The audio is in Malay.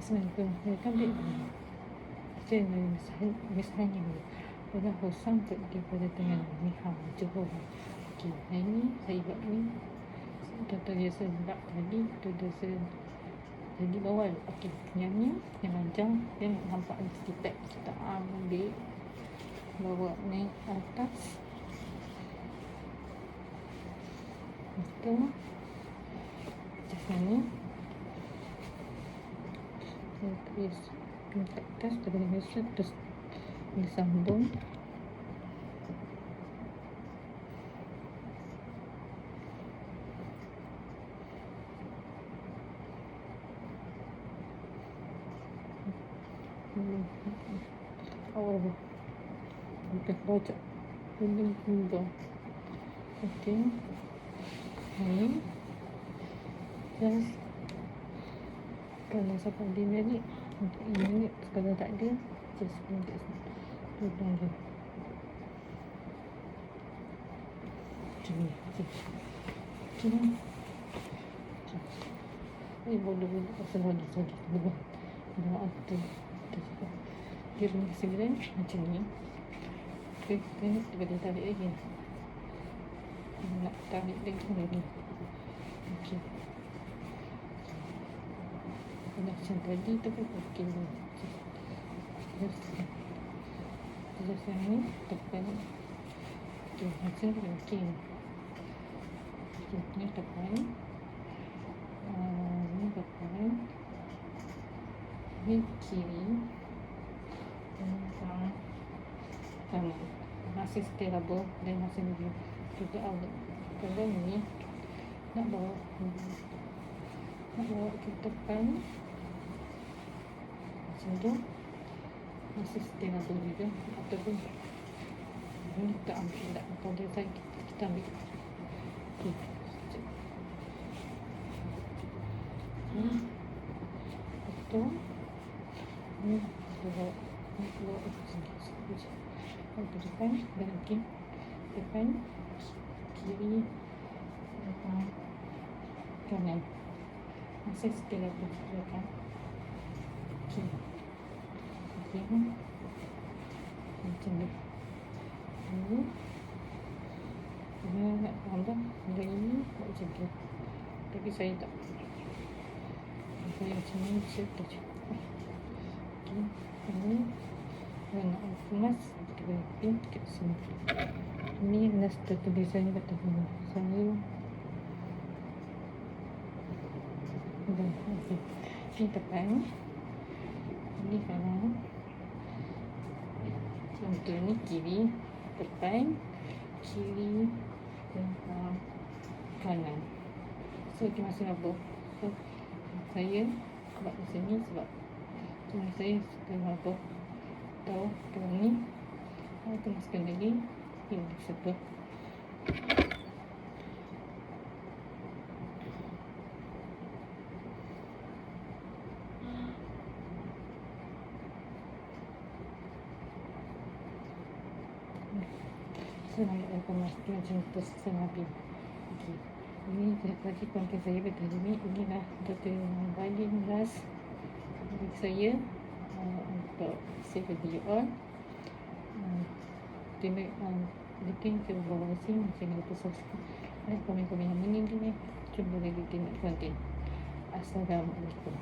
Assalamualaikum. Welcome back to channel Miss Hani. Pada hosang pada tengah ni Johor. Okey, hari ni saya buat ni tutorial saya buat tadi tutorial jadi bawal. Okey, yang ni yang panjang yang nampak ni sikit. Kita ambil bawa naik atas. Betul. Macam ni. Saya tulis kat atas terus disambung. Oh, bukan baca ini benda. Okey, ini just kalau siapa ada minit untuk minit, kalau tak ada just minit potong je macam ni. Okey, ni boleh pasal lagi boleh ada dia punya segera macam ni. Okey, kita boleh tarik lagi, nak tarik lagi ni. Okey, macam tadi tu pun okey. Terus yang ni tekan. Okey, macam ni okey. Ni tekan. Ni tekan. Ni kiri. Kanan. Masih stable dan masih lebih juga awal. Kalau ni nak bawa ke depan macam tu masih stable juga, ataupun ni kita ambil tak atau dia saya kita ambil. Okey, betul. Ni bawa ke depan dan okey, depan kiri depan kanan masih stable kan. Okey, okey, macam ni. Ini nak tambah lagi macam tu, tapi saya tak, saya macam ni saya je. Okey, ini nak emas kita pin kat sini. Ini nas tulisannya kata saya. Okey, ini tekan, ini kanan, contoh ni kiri, depan, kiri, depan, kanan. So kita masih rabuk. So saya buat di sini sebab saya suka rabuk. Tahu kalau ni saya masukkan lagi ini satu. Saya nak informasi macam tu saya ambil. Okey, ini tadi konten saya betul ni. Inilah tutorial yang paling last bagi saya untuk save video on. Terima kasih kerana menonton. Jangan lupa subscribe, komen-komen yang meninggi. Jumpa lagi di konten. Assalamualaikum.